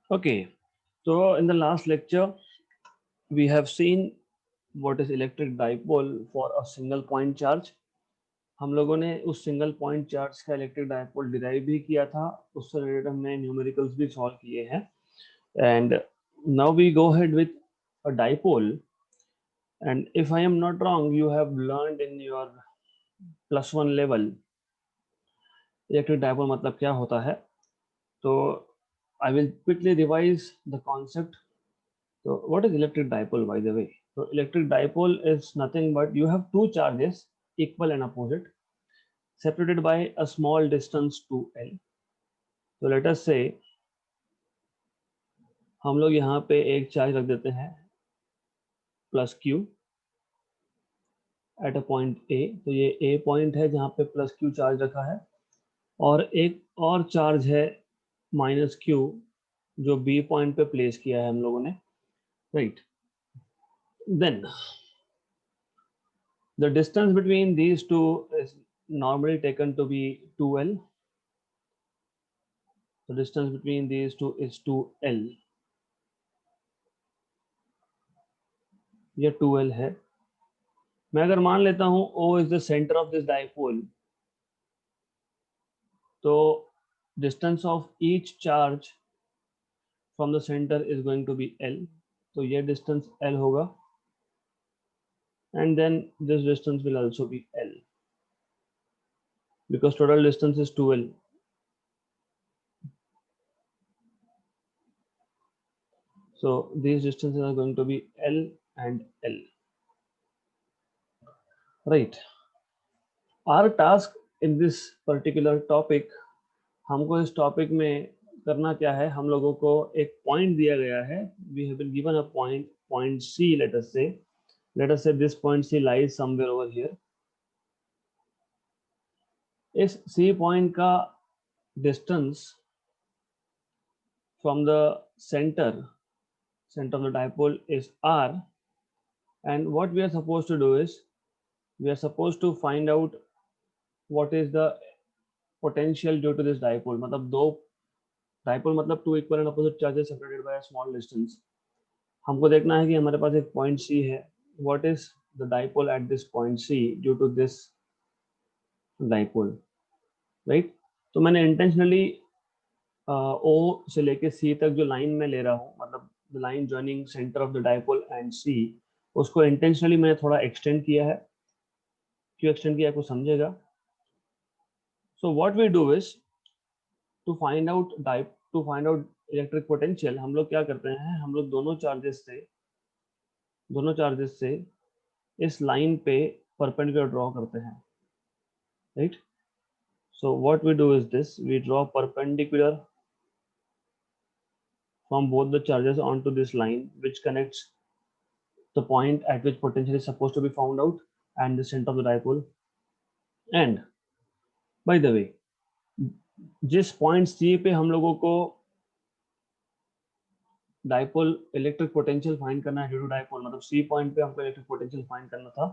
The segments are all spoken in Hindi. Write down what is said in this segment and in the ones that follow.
Okay, so in the last lecture, we have seen what is electric dipole for a single point charge. हम लोगों ने उस सिंगल पॉइंट चार्ज का इलेक्ट्रिक डायपोल डिराइव भी किया था, उससे रिलेटेड हमने न्यूमेरिकल्स भी सॉल्व किए हैं. And now we go ahead with a dipole. And if I am not wrong, you have learned in your +1 level electric dipole मतलब क्या होता है. तो I will quickly revise the concept. So what is electric dipole, by the way? So electric dipole is nothing but you have two charges, equal and opposite, separated by a small distance to L. So let us say हम लोग यहाँ पे एक चार्ज रख देते हैं +Q at a point A. तो ये A पॉइंट है जहाँ पे +Q चार्ज रखा है, और एक और चार्ज है -Q जो B पॉइंट पे प्लेस किया है हम लोगों ने, right. Then the distance between these two is normally taken to be 2L. The distance between these two is 2L. ये 2L है. मैं अगर मान लेता हूं O is the center of this dipole, तो distance of each charge from the center is going to be L. तो ये distance L होगा, and then this distance will also be L because total distance is 2L. So these distances are going to be L and L, right. Our task in this particular topic, हमको इस टॉपिक में करना क्या है, हम लोगों को एक पॉइंट दिया गया है. We have been given a point C. Let us say this point C lies somewhere over here. इस C पॉइंट का distance from the centre of the dipole is R, and what we are supposed to do is we are supposed to find out what is the potential due to this dipole. मतलब दो डायपोल मतलब two equal and opposite charges separated by a small distance. हमको देखना है कि हमारे पास एक पॉइंट C है. What is the dipole at this point C due to this dipole, right. तो मैंने इंटेंशनली O से लेके C तक जो लाइन में ले रहा हूँ, मतलब the line joining center of the dipole and C, उसको इंटेंशनली मैंने थोड़ा एक्सटेंड किया है. क्यों एक्सटेंड किया, आपको समझेगा. So what we do is to find out electric potential. हम लोग क्या करते हैं, हम लोग दोनों चार्जेस से इस लाइन पे परपेंडिकुलर ड्रॉ करते हैं, right. So what we do is this: we draw perpendicular from both the charges onto this line, which connects the point at which potential is supposed to be found out and the center of the dipole. And by the way, जिस पॉइंट C पे हम लोगों को डाइपोल इलेक्ट्रिक पोटेंशियल फाइंड करना है ड्यू टू डाइपोल, मतलब C पॉइंट पे हमको इलेक्ट्रिक पोटेंशियल फाइंड करना था,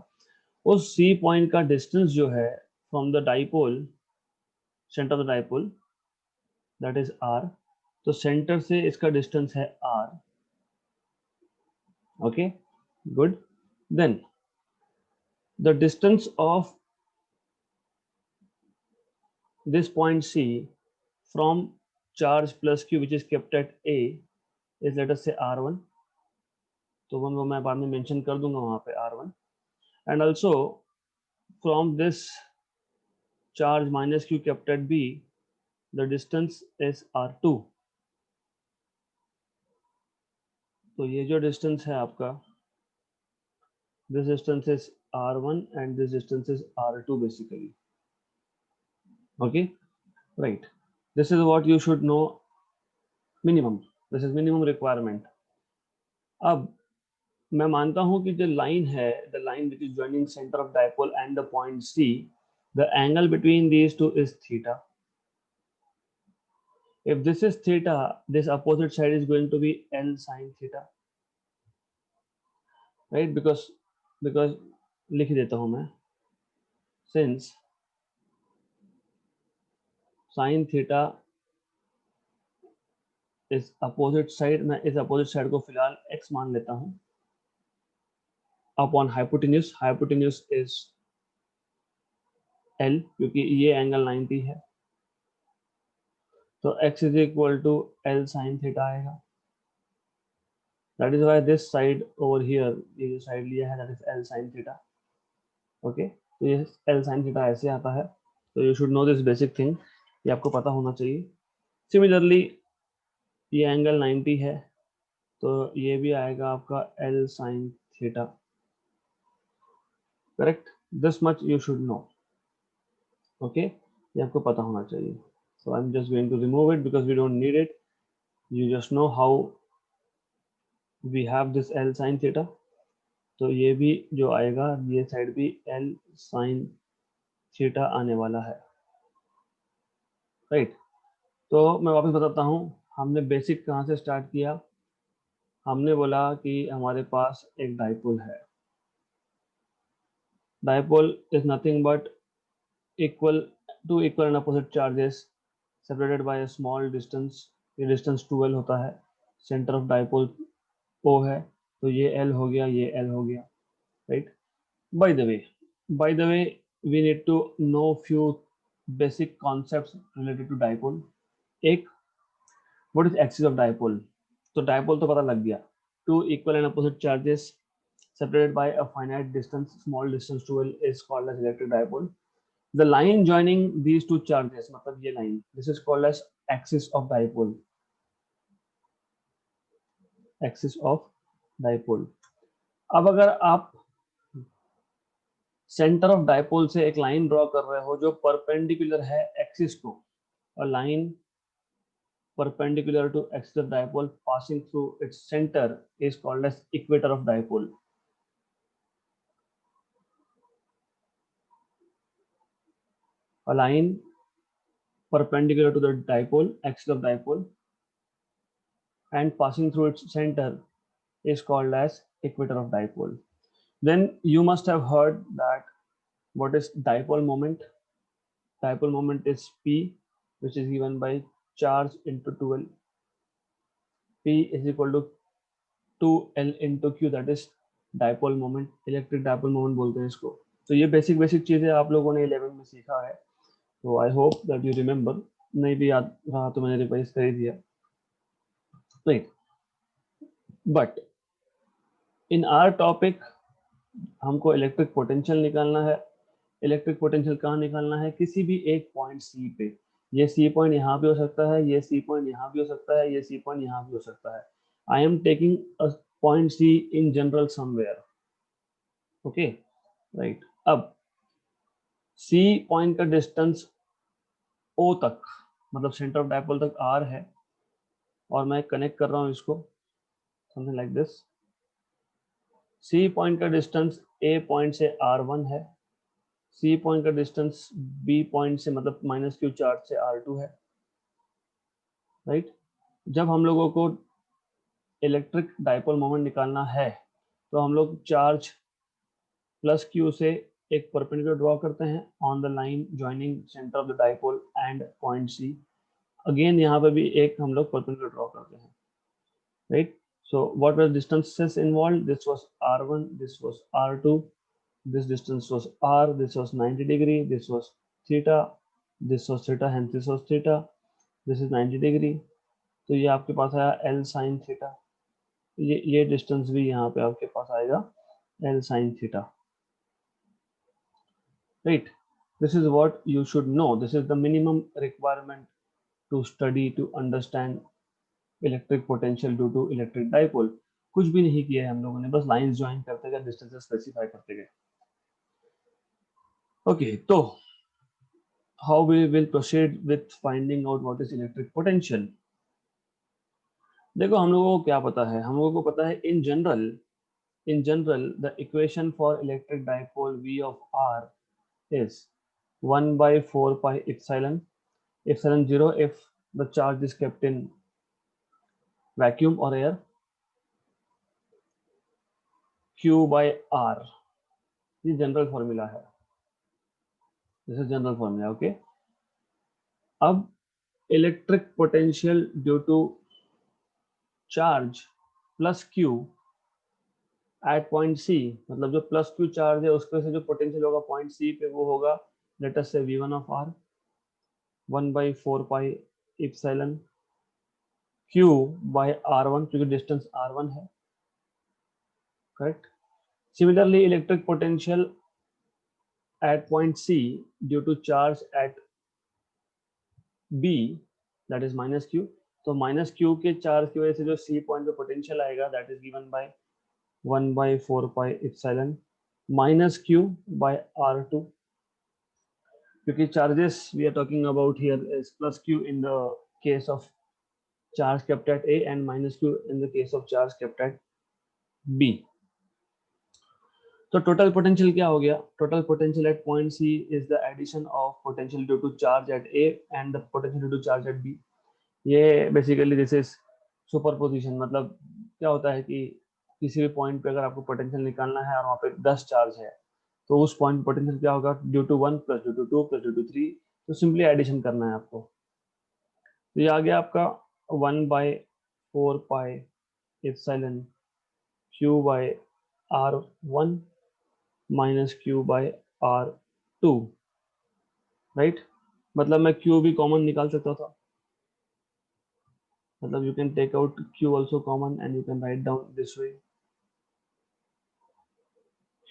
उस C पॉइंट का डिस्टेंस जो है from the dipole centre of the dipole, that is R. तो सेंटर से इसका डिस्टेंस है R. Okay, good. Then the distance of this point C from charge plus Q which is kept at A is, let us say, R1. तो वो मैं बाद में मेंशन कर दूंगा वहां पे R1. And also from this charge minus Q kept at B, the distance is R2. तो ये जो distance है आपका, this distance is R1 and this distance is R2 basically. Okay, right. This is what you should know minimum. This is minimum requirement. अब मैं मानता हूं कि जो लाइन है, the line which is joining center of dipole and the point C, the angle between these two is theta. If this is theta, this opposite side is going to be L sin theta, right? Because लिख देता हूं मैं, since sin theta इस अपोजिट साइड, मैं इस अपोजिट साइड को फिलहाल x मान लेता हूं, upon hypotenuse, hypotenuse is L, क्योंकि ये एंगल 90 है, तो x is equal to L sine theta आएगा। That is why this side over here, ये जो साइड लिया है that is L sine theta. Okay, तो ये L साइन थीटा ऐसे आता है, तो you should know this basic thing, ये आपको पता होना चाहिए। सिमिलरली ये एंगल 90 है, तो ये भी आएगा आपका L sine theta, correct. This much you should know, okay, ये आपको पता होना चाहिए। So I am just going to remove it because we don't need it, you just know how we have this L sine theta. तो ये भी जो आएगा, ये साइड भी L साइन थीटा आने वाला है, राइट। तो मैं वापस बताता हूँ, हमने बेसिक कहाँ से स्टार्ट किया। हमने बोला कि हमारे पास एक डाइपोल है, dipole is nothing but equal two equal and opposite charges separated by a small distance, ये distance 2l होता है, center of dipole O है, तो ये L हो गया, ये L हो गया, right? By the way we need to know few basic concepts related to dipole. एक, what is axis of dipole? तो dipole तो पता लग गया, two equal and opposite charges separated by a finite distance, small distance 2l is called as electric dipole. The line joining these two charges, मतलब ये line, this is called as axis of dipole. Axis of dipole. अब अगर आप सेंटर ऑफ डाइपोल से एक लाइन ड्रॉ कर रहे हो जो परपेंडिकुलर है एक्सिस को, a line perpendicular to axis of dipole passing through its center is called as equator of dipole. A line perpendicular to the dipole, axis of dipole, and passing through its center is called as equator of dipole. Then you must have heard that what is dipole moment. Dipole moment is P, which is given by charge into 2L. P is equal to 2L into Q, that is dipole moment, electric dipole moment बोलते हैं इसको। तो ये बेसिक चीजें आप लोगों ने 11 में सीखा है, तो I hope that you remember, नहीं भी याद रहा तो मैंने रिवाइज कर ही दिया, right. But in our topic हमको इलेक्ट्रिक पोटेंशियल निकालना है। इलेक्ट्रिक पोटेंशियल कहाँ निकालना है, किसी भी एक पॉइंट सी पे। ये सी पॉइंट यहाँ भी हो सकता है, ये सी पॉइंट यहाँ भी हो सकता है, ये सी पॉइंट यहाँ भी हो सकता है। I am taking a point C in general somewhere, okay, right. अब सी पॉइंट का डिस्टेंस ओ तक, मतलब सेंटर ऑफ डाइपोल तक आर है, और मैं कनेक्ट कर रहा हूँ इसको something like this. C point का डिस्टेंस ए पॉइंट से R1 है, सी पॉइंट का डिस्टेंस बी पॉइंट से, मतलब माइनस क्यू चार्ज से R2 है, राइट। जब हम लोगों को इलेक्ट्रिक डाइपोल मोमेंट निकालना है, तो हम लोग चार्ज प्लस क्यू से एक परपेंडिकुलर ड्रॉ करते हैं on the line joining center of the dipole and point C. Again यहाँ पे भी एक हम लोग परपेंडिकुलर ड्रॉ करते हैं, right. So what were distances involved? This was R1, this was R2, this distance was R, this was 90 degree, this was theta, this was theta, hence this was theta, this is 90 degree. तो ये आपके पास आया L sin theta, ये डिस्टेंस भी यहाँ पे आपके पास आएगा L sin theta, right? This is what you should know. This is the minimum requirement to study, to understand electric potential due to electric dipole. कुछ भी नहीं किया है हम लोगों ने, बस लाइंस ज्वाइन करते गए, डिस्टेंसेस स्पेसिफाई करते गए। ओके, तो how we will proceed with finding out what is electric potential. देखो हम लोगों को क्या पता है, हम लोगों को पता है in general the equation for electric dipole V of R is 1/4 pi epsilon 0 if the charge is kept in vacuum or air, Q by R, ये जनरल फॉर्मूला है, this is general formula, okay. अब electric potential due to charge plus Q at point C, मतलब जो प्लस क्यू चार्ज है उसके से जो पोटेंशियल होगा पॉइंट सी पे वो होगा late us say v1 of r 1/4 pi epsilon q by r1, क्योंकि डिस्टेंस r1 है, correct. Similarly electric potential at point C due to charge at B, that is minus Q, तो माइनस क्यू के चार्ज की वजह से जो C पॉइंट पे पोटेंशियल आएगा that is given by 1/4 pi epsilon minus Q by R2, क्योंकि charges we are talking about here is plus Q in the case of charge kept at A and minus Q in the case of charge kept at B. तो टोटल पोटेंशियल क्या हो गया? Total potential at point C is the addition of potential due to charge at A and the potential due to charge at B. ये बेसिकली दिस इज सुपरपोजिशन, मतलब क्या होता है कि किसी भी पॉइंट पे अगर आपको पोटेंशियल निकालना है और वहाँ पे 10 चार्ज है तो उस पॉइंट पोटेंशियल क्या होगा? Due to 1 plus due to 2 plus due to 3, तो सिंपली एडिशन करना है आपको। तो ये आ गया आपका 1/4 pi epsilon Q by R1 minus Q by R2, right. मतलब मैं क्यू भी कॉमन निकाल सकता था, मतलब you can take out Q also common and you can write down this way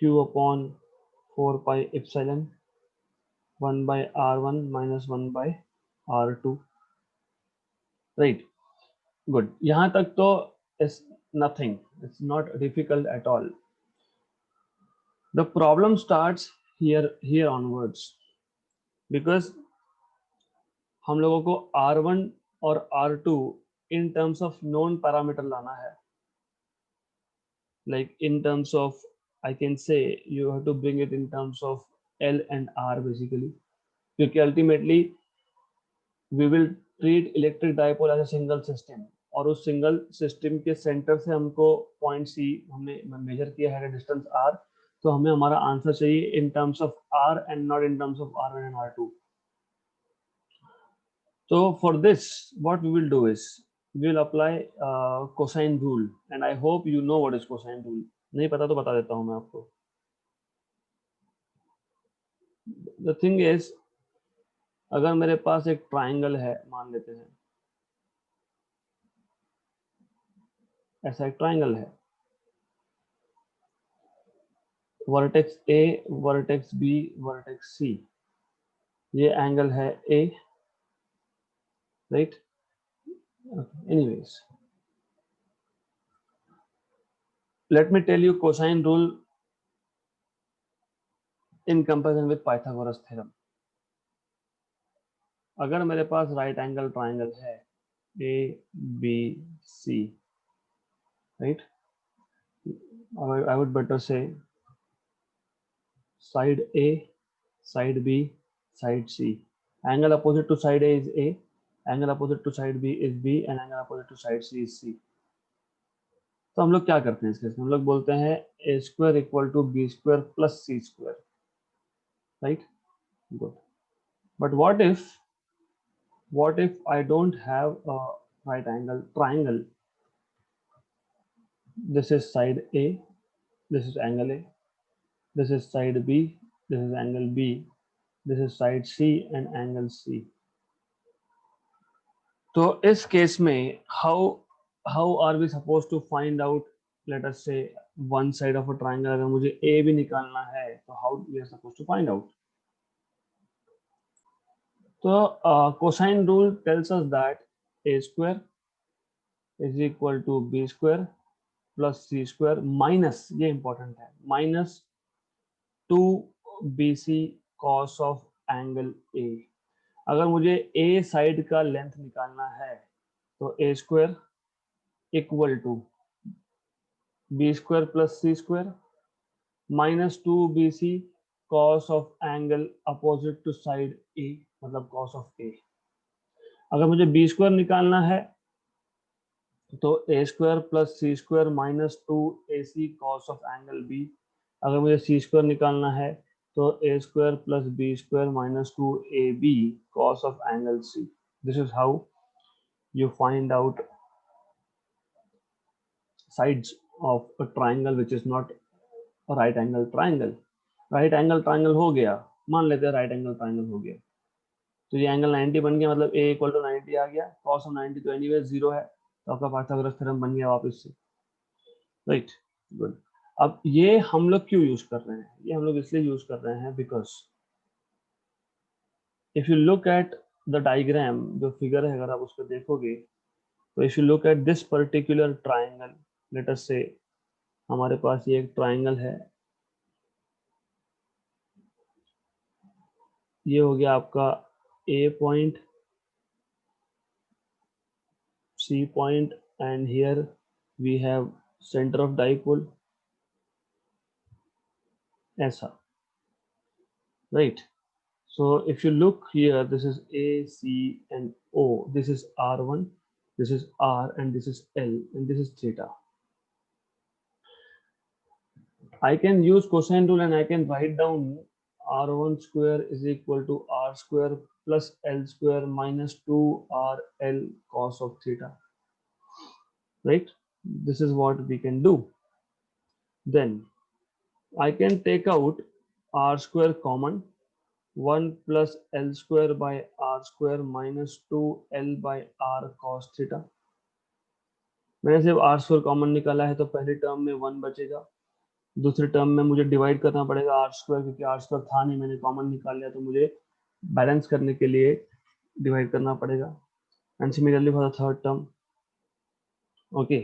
Q upon 4 pi epsilon 1/R1 minus 1/R2, right. Good, यहाँ तक तो it's nothing, it's not difficult at all. The problem starts here onwards, because हम लोगों को R1 और R2 in terms of known parameter लाना है, like in terms of, I can say you have to bring it in terms of L and R basically, क्योंकि ultimately we will treat electric dipole as a single system, और उस सिंगल सिस्टम के सेंटर से हमको पॉइंट सी हमने मेजर किया है डिस्टेंस r, तो हमें हमारा आंसर चाहिए in terms of r and not in terms of r1 and r2. So for this, what we will do is we will apply cosine rule, and I hope you know what is cosine rule. नहीं पता तो बता देता हूँ मैं आपको. The thing is, अगर मेरे पास एक ट्राइंगल है, मान लेते हैं ऐसा एक ट्राइंगल है, vertex A, vertex B, vertex C, ये एंगल है A, right. Anyways, let me tell you cosine rule in comparison with Pythagoras theorem. अगर मेरे पास राइट एंगल ट्राइंगल है A, B, C, right? I would better say side A, side B, side C. Angle opposite to side A is A, angle opposite to side B is B, and angle opposite to side C is C. तो हम लोग क्या करते हैं इसके, हम लोग बोलते हैं A square equal to B square plus C square, right? Good. But what if I don't have a right angle triangle? This is side A, this is angle A, this is side B, this is angle B, this is side C and angle C. तो इस केस में how are we supposed to find out, let us say one side of a triangle, अगर मुझे A भी निकालना है तो how we are supposed to find out? तो cosine rule tells us that A square is equal to B square plus C square minus, ये important है, minus 2BC cos of angle A. अगर मुझे A साइड का लेंथ निकालना है तो A square equal to B square plus C square minus 2BC cos of angle opposite to side A, मतलब cos ऑफ A. अगर मुझे B स्क्वायर निकालना है तो A square plus C square minus 2AC cos of angle B. अगर मुझे C स्क्वायर निकालना है तो A square plus B square minus 2AB cos of angle C. This is how you find out sides of a triangle which is not a right angle triangle. Right angle triangle हो गया, मान लेते हैं राइट एंगल ट्राइंगल हो गया, तो ये एंगल 90 बन गया, मतलब a इक्वल टू 90 आ गया, cos ऑफ 90 तो एनीवे 0 है, तो आपका पाइथागोरस थ्योरम बन गया वापस से, राइट, गुड। अब ये हम लोग क्यों यूज कर रहे हैं, ये हम लोग इसलिए यूज कर रहे हैं because if you look at the diagram, जो फिगर है अगर आप उसको देखोगे, तो if you look at this particular triangle, late us से हमारे पास ये एक ट्राइंगल है, ये हो गया आपका A point, C point, and here we have center of dipole, ऐसा, right? So if you look here, this is A, C, and O. This is R1, this is R, and this is L, and this is theta. I can use cosine rule and I can write down R1 square is equal to R square plus L square minus 2RL cos of theta, right? This is what we can do. Then I can take out R square common, 1 plus L square by R square minus 2L by R cos theta. मैंने सिर्फ R square कॉमन निकाला है, तो पहली टर्म में 1 बचेगा, दूसरी टर्म में मुझे डिवाइड करना पड़ेगा R square, क्योंकि R square था नहीं, मैंने कॉमन निकाल लिया, तो मुझे बैलेंस करने के लिए डिवाइड करना पड़ेगा, and similarly for the third term, okay,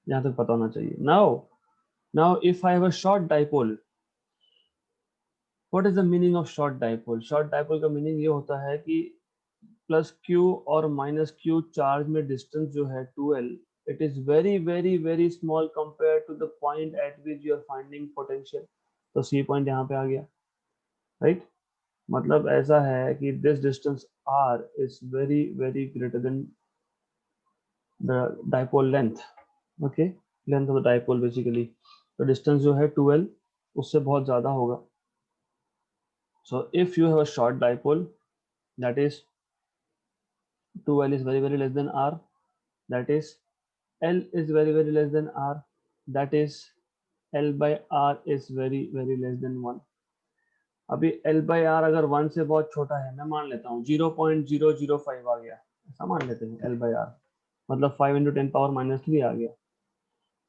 यहाँ तक पता होना चाहिए। Now if I have a short dipole, what is the meaning of short dipole? Short dipole का मीनिंग ये होता है कि प्लस क्यू और माइनस क्यू चार्ज में डिस्टेंस जो है 2L, it is very very very small compare to the point at which you are finding potential. तो सी पॉइंट यहाँ पे आ गया, राइट? मतलब ऐसा है कि this distance R is very very greater than the dipole length, okay, length of the dipole basically, तो डिस्टेंस जो है 2L उससे बहुत ज्यादा होगा। So if you have a short dipole, that is 2L is very very less than R, that is L is very very less than R, that is L by R is very very less than 1। अभी L by R अगर 1 से बहुत छोटा है, मैं मान लेता हूँ 0.005 आ गया, ऐसा मान लेते हैं L by R, मतलब 5 into 10 power minus 3 आ गया,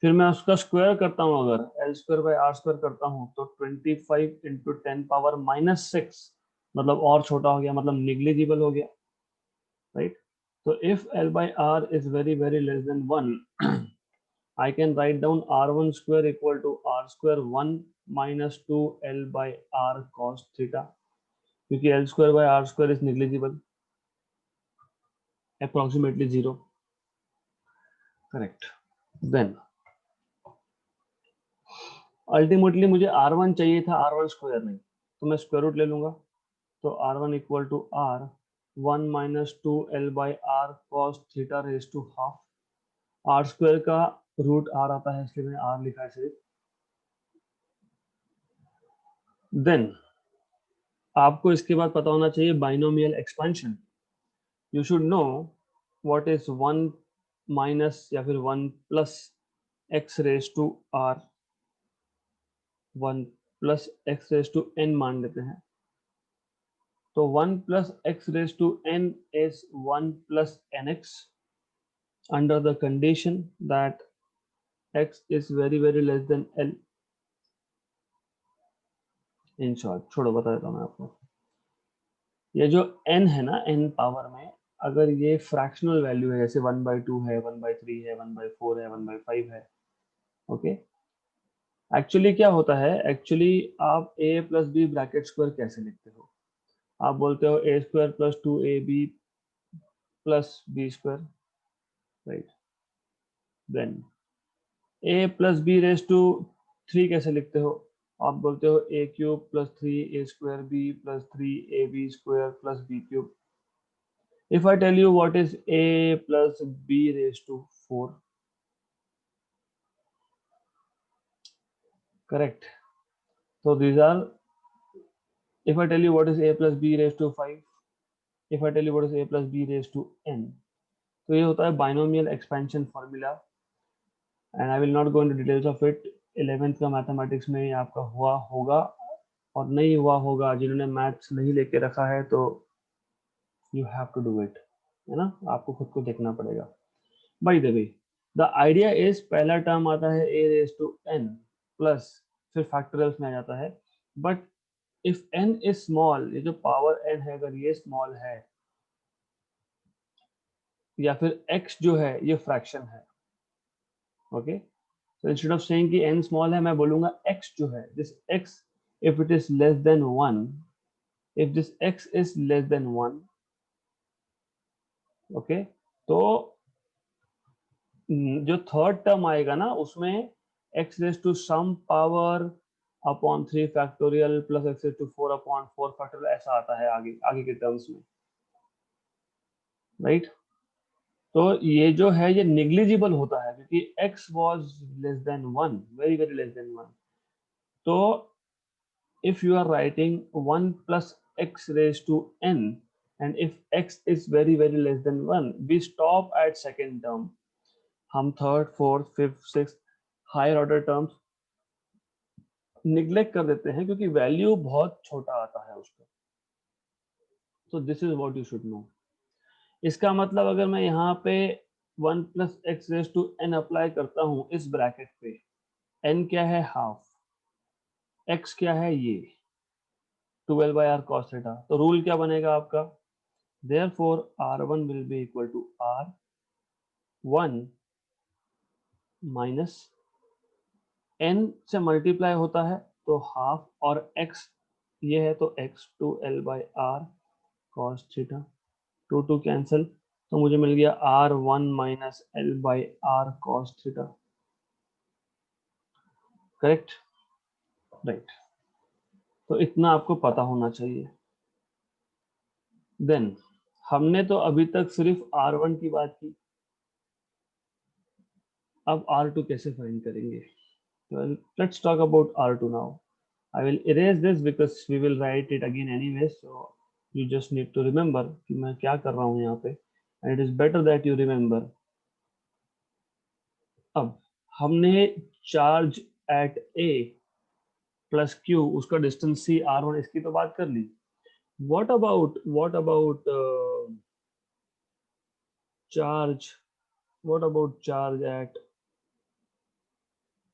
फिर मैं उसका स्क्वायर करता हूँ, अगर L square by R square करता हूँ, तो 25 into 10 power minus 6, मतलब और छोटा हो गया, मतलब निग्लिजिबल हो गया, right? So if L by R is very very less than 1, I can write down R1 square equal to R square 1 minus 2L by R cos theta, क्योंकि L square by R square is negligible, approximately 0, correct? Then ultimately मुझे R1 चाहिए था, R1 square नहीं, तो मैं स्क्वायर रूट ले लूंगा, तो R1 equal to R 1 minus 2L by R cos theta raised to half, R square का रूट R आता है, इसलिए मैंने R लिखा है सिर्फ। देन आपको इसके बाद पता होना चाहिए binomial expansion, you should know what is 1 minus या फिर 1 plus x raise to R, 1 plus x raise to N मान लेते हैं, तो 1 plus x raise to N is 1 plus N X under the condition that x is very very less than L। In short, छोड़ो बता देता हूँ मैं आपको, ये जो n है ना, n पावर में अगर ये फ्रैक्शनल वैल्यू है, जैसे 1/2 है, 1/3 है, 1/4 है, 1/5 है, ओके, एक्चुअली क्या होता है, एक्चुअली आप a plus B bracket square कैसे लिखते हो? आप बोलते हो a square plus 2ab plus B square, right? Then a plus B raise to 3 कैसे लिखते हो? आप बोलते हो a cube plus 3a square b plus 3ab square plus b cube. If I tell you what is a plus b raised to 4, correct? So these are, if I tell you what is a plus b raised to 5, if I tell you what is a plus b raised to n, तो ये होता है binomial expansion formula, and I will not go into details of it. 11th का मैथमेटिक्स में आपका हुआ होगा और नहीं हुआ होगा, जिन्होंने मैथ्स नहीं लेके रखा है तो you have to do it, है ना, आपको खुद को देखना पड़ेगा। By the way the idea is, पहला टर्म आता है a रेज टू n प्लस, फिर फैक्टोरियल्स में आ जाता है, but if n is small, ये जो पावर n है अगर ये स्मॉल है, या फिर x जो है ये फ्रैक्शन है, okay, so instead of saying कि n small है, मैं बोलूंगा x जो है, this x if it is less than 1, if this x is less than 1, okay, तो जो थर्ड टर्म आएगा ना उसमें x raise to some power upon 3 factorial plus x raise to 4 upon 4 factorial, ऐसा आता है आगे आगे के टर्म्स में, राइट। तो ये जो है ये निग्लिजिबल होता है क्योंकि x was less than 1, very very less than 1। तो if you are writing 1 plus x raised to n, and if x is very very less than 1, we stop at second term, हम third fourth fifth sixth higher order terms neglect कर देते हैं क्योंकि वैल्यू बहुत छोटा आता है उसका। तो this is what you should know. इसका मतलब अगर मैं यहाँ पे 1 plus x raise to N apply करता हूँ इस ब्रैकेट पे, n क्या है हाफ, x क्या है ये 12 बाई आर कॉस थीटा, तो रूल क्या बनेगा आपका, therefore r1 will be equal to r1 minus n से मल्टीप्लाई होता है तो हाफ, और x ये है तो x 2l by are cos theta, 2 2 cancel, तो मुझे मिल गया r1 minus l by are cos theta, correct, right. तो इतना आपको पता होना चाहिए। देन हमने तो अभी तक सिर्फ r1 की बात की, अब r2 कैसे फाइंड करेंगे। Well, let's talk about R2 now. I will erase this because we will write it again anyway. So you just need to remember कि मैं क्या कर रहा हूँ यहाँ पे, and it is better that you remember. अब हमने charge at A plus Q, उसका डिस्टेंस C R1, इसकी तो बात कर ली। what about charge, what about charge at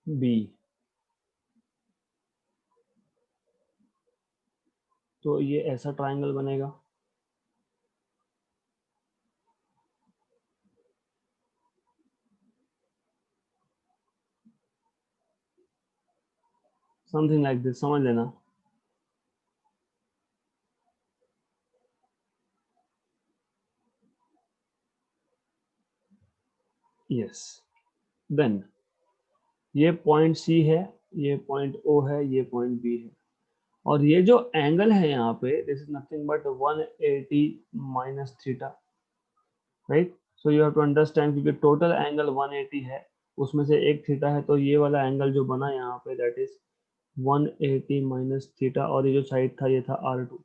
B? तो ये ऐसा ट्राइंगल बनेगा, समथिंग लाइक दिस, समझ लेना। यस, देन ये पॉइंट C है, ये पॉइंट O है, ये पॉइंट B है, और ये जो एंगल है यहाँ पे, this is nothing but 180 minus theta, right. So you have to understand क्योंकि टोटल एंगल 180 है, उसमें से एक थीटा है, तो ये वाला एंगल जो बना यहाँ पे दैट इज 180 माइनस थीटा, और ये जो साइड था ये था R2।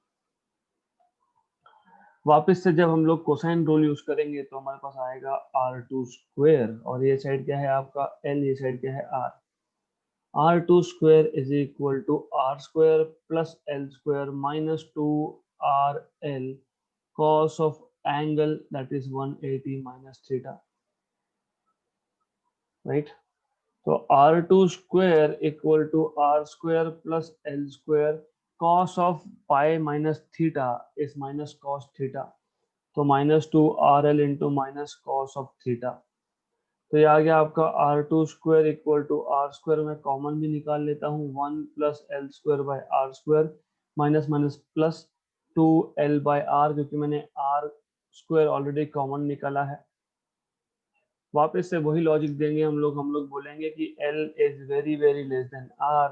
वापस से जब हम लोग कोसाइन रूल यूज करेंगे तो हमारे पास आएगा R2 स्क्वायर, और ये साइड क्या है आपका L, ये साइड क्या है R, R2 square is equal to R square plus L square minus 2RL cos of angle that is 180 minus theta, right? So R2 square equal to R square plus L square cos of pi minus theta is minus cos theta. तो minus 2RL into minus cos of theta. तो ये आ गया आपका R2 square equal to R square, में कॉमन भी निकाल लेता हूँ 1 plus L square by R square minus minus plus 2l by R, क्योंकि मैंने R स्क्वायर ऑलरेडी कॉमन निकाला है। वापस से वही लॉजिक देंगे हम लोग बोलेंगे कि L is very very less than R,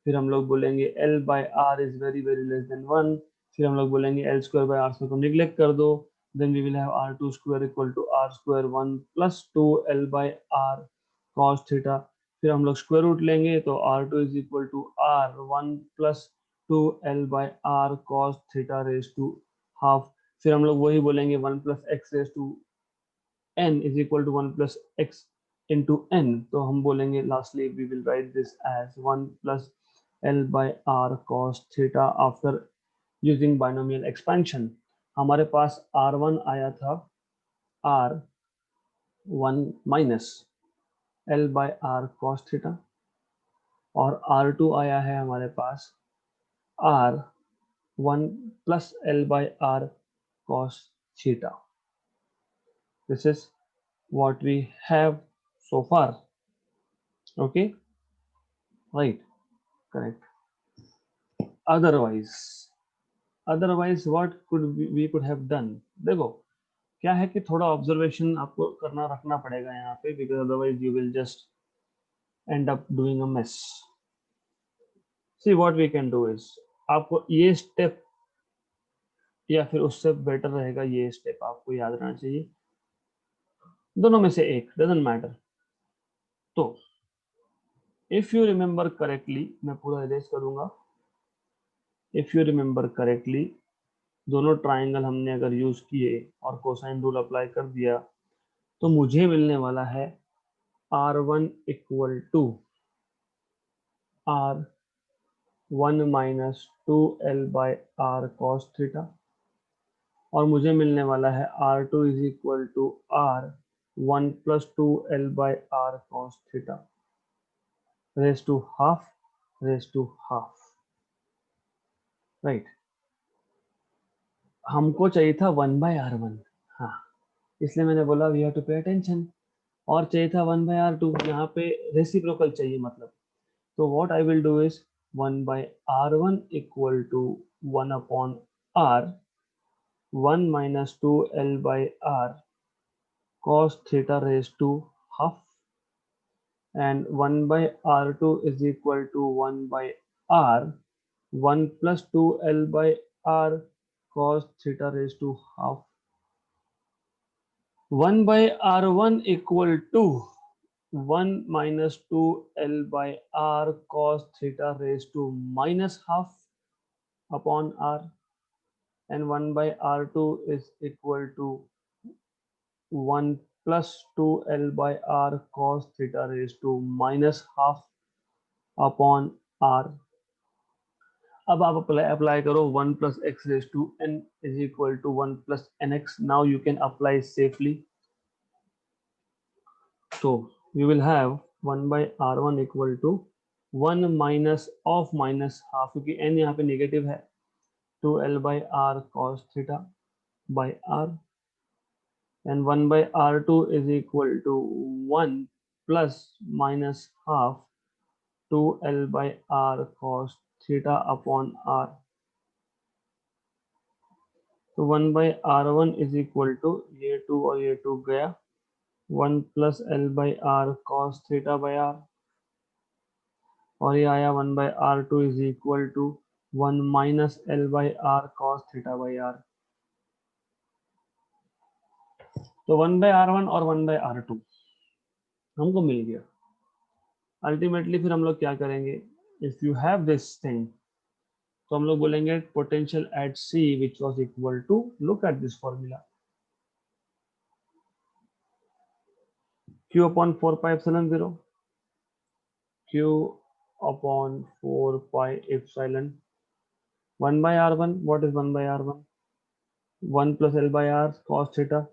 फिर हम लोग बोलेंगे L by R is very very less than 1, फिर हम लोग बोलेंगे L square by R square को निगलेक्ट कर दो, then we will have R2 square equal to R square 1 plus 2L by R cos theta। फिर हम लोग स्क्वायर रूट लेंगे तो R2 is equal to R1 plus 2L by R cos theta raised to half। फिर हम लोग वही बोलेंगे 1 plus x raised to n is equal to 1 plus x into n, तो हम बोलेंगे lastly we will write this as 1 plus L by R cos theta after using binomial expansion. हमारे पास R1 आया था R1 minus L by R cos theta और R2 आया है हमारे पास R1 plus L by R cos theta. This is what we have so far. Okay, right, correct. Otherwise what could we could have done? देखो क्या है कि थोड़ा ऑब्जर्वेशन आपको करना रखना पड़ेगा यहाँ पे, because otherwise you will just end up doing a mess. See what we can do is, आपको ये स्टेप या फिर उससे बेटर रहेगा ये स्टेप आपको याद रहना चाहिए, दोनों में से एक, डजंट मैटर. तो इफ यू रिमेंबर करेक्टली, मैं पूरा इरेज करूंगा. इफ यू रिमेंबर करेक्टली, दोनों ट्राइंगल हमने अगर यूज किए और कोसाइन रूल अप्लाई कर दिया तो मुझे मिलने वाला है R1 equal to R1 minus 2L by R cos theta और मुझे मिलने वाला है R2 is equal to R1 plus 2L by R cos theta raise to half. Right, हमको चाहिए था 1 बाय R1, हाँ, इसलिए मैंने बोला we have to pay attention. और चाहिए था 1 बाय R2, यहाँ पे रेसिप्रोकल चाहिए मतलब. तो what I will do is 1 by R1 equal to 1 upon R 1 minus 2L by R cos theta raise to half and 1 by R2 is equal to 1 by R 1 plus 2L by R cos theta raised to half. 1 by R1 equal to 1 minus 2L by R cos theta raised to minus half upon R, and 1 by R2 is equal to 1 plus 2L by R cos theta raised to minus half upon R. अब आप अप्लाई करो 1 plus x raised to n is equal to 1 plus nx. Now you can apply safely. So you will have 1 by R1 equal to 1 minus of minus half, क्योंकि n यहाँ पे नेगेटिव है, 2L by R cos theta by R, and 1 by R2 is equal to 1 plus minus half 2L by R cos theta upon R. तो 1 by R1 is equal to ये 2 और ये 2 गया, 1 plus L by R cos theta by R, और ये आया 1 by R2 is equal to 1 minus L by R cos theta by R. तो 1 by R1 और 1 by R2 हमको मिल गया. अल्टीमेटली फिर हम लोग क्या करेंगे, if you have this thing, तो हम लोग बोलेंगे potential at C which was equal to, look at this formula, Q upon 4 pi epsilon 0, Q upon 4 pi epsilon 1 by R1. What is 1 by R1? 1 plus L by R cos theta,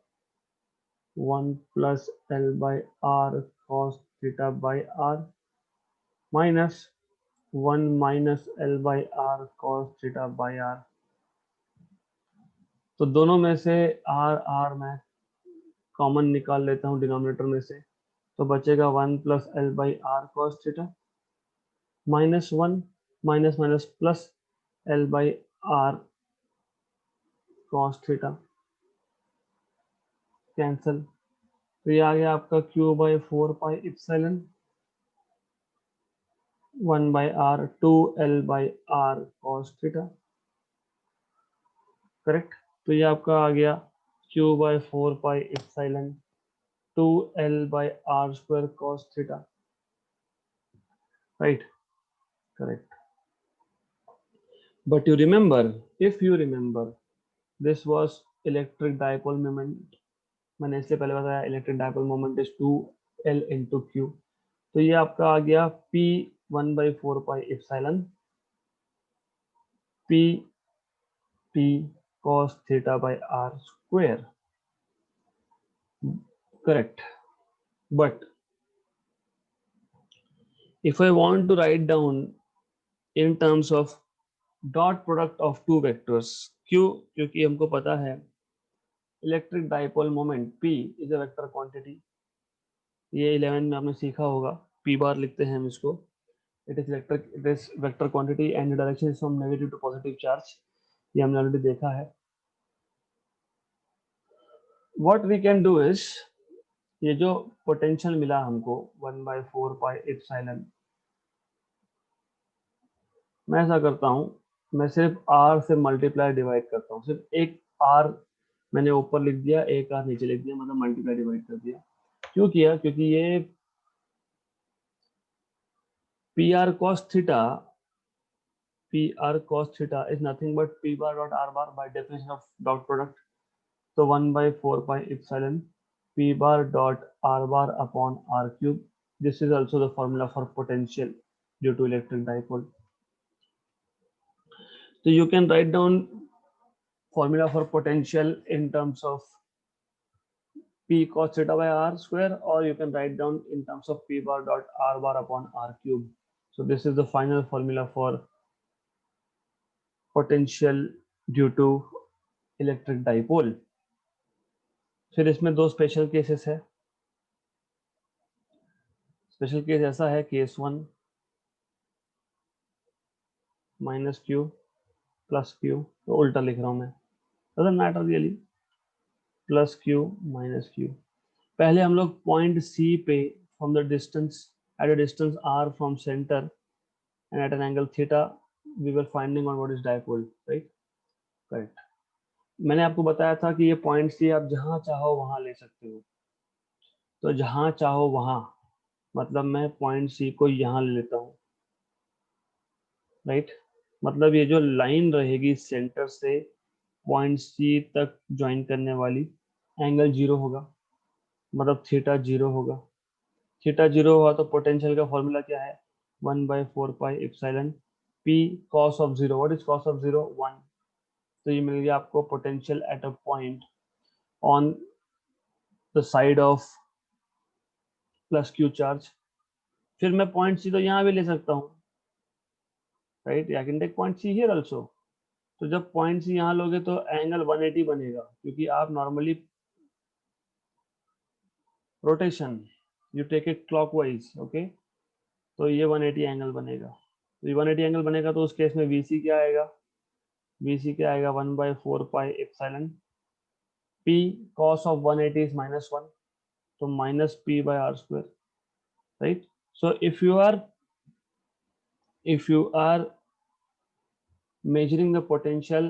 1 plus L by R cos theta by R, minus 1 minus L by R cos theta by R. तो दोनों में से R मैं कॉमन निकाल लेता हूँ डिनोमिनेटर में से, तो बचेगा 1 plus L by R cos theta minus 1 minus minus plus L by R cos theta, cancel. तो ये आ गया आपका Q by 4 pi epsilon 1 by R 2L by R cos theta, correct. तो ये आपका आ गया Q by 4 pi epsilon 2L by R square cos theta, right, correct. But you remember, if you remember, this was electric dipole moment. मैंने इसलिए पहले बताया electric dipole moment is 2 L into Q. तो ये आपका आ गया P 1/4 pi epsilon P P cos theta by r square, correct. But if I want to write down in terms of dot product of two vectors, क्यों? क्योंकि हमको पता है electric dipole moment P is a vector quantity. ये 11 में आपने सीखा होगा, P बार लिखते हैं हम इसको। It is vector quantity and direction is from negative to positive charge. ये हमने ऑलरेडी देखा है। What we can do is, ये जो पोटेंशियल मिला हमको 1/4 पाई एप्सिलॉन, मैं ऐसा करता हूँ, मैं सिर्फ r से मल्टीप्लाई डिवाइड करता हूँ। सिर्फ एक r मैंने ऊपर लिख दिया, एक r नीचे लिख दिया, मतलब मल्टीप्लाई डिवाइड कर दिया। क्यों किया? क्योंकि ये PR cos theta is nothing but P bar dot R bar by definition of dot product. So 1/4 pi epsilon P bar dot R bar upon R cube. This is also the formula for potential due to electric dipole. So you can write down formula for potential in terms of P cos theta by R square, or you can write down in terms of P bar dot R bar upon R cube. So this is the final formula for potential due to electric dipole. फिर इसमें दो स्पेशल केसेस है। स्पेशल केस ऐसा है, case 1 minus Q plus Q, तो उल्टा लिख रहा हूं मैं, doesn't matter really, plus Q minus Q. पहले हम लोग पॉइंट सी पे from the distance, at a distance R from center and at an angle theta we were finding on what is dipole, right? Correct. मैंने आपको बताया था कि ये पॉइंट सी आप जहां चाहो वहां ले सकते हो। तो जहां चाहो वहां मतलब मैं पॉइंट सी को यहां ले लेता हूं, राइट? मतलब ये जो लाइन रहेगी सेंटर से पॉइंट सी तक ज्वाइन करने वाली, एंगल 0 होगा, मतलब थीटा 0 होगा। थीटा 0 हुआ तो पोटेंशियल का फॉर्मूला क्या है? 1/4 pi epsilon P cos of 0। What is cos of 0? 1। तो ये मिल गया आपको potential at a point on the side of plus Q charge. फिर मैं पॉइंट सी तो यहाँ भी ले सकता हूँ, right? I can take point C here also. तो जब पॉइंट सी यहाँ लोगे तो एंगल 180 बनेगा, क्योंकि आप normally rotation you take it clockwise, okay? तो ये 180 एंगल बनेगा। तो ये 180 एंगल बनेगा तो उस केस में VC क्या आएगा? VC क्या आएगा? 1/4 pi epsilon P cos of 180 is -1, तो minus P by R square, right? So if you are measuring the potential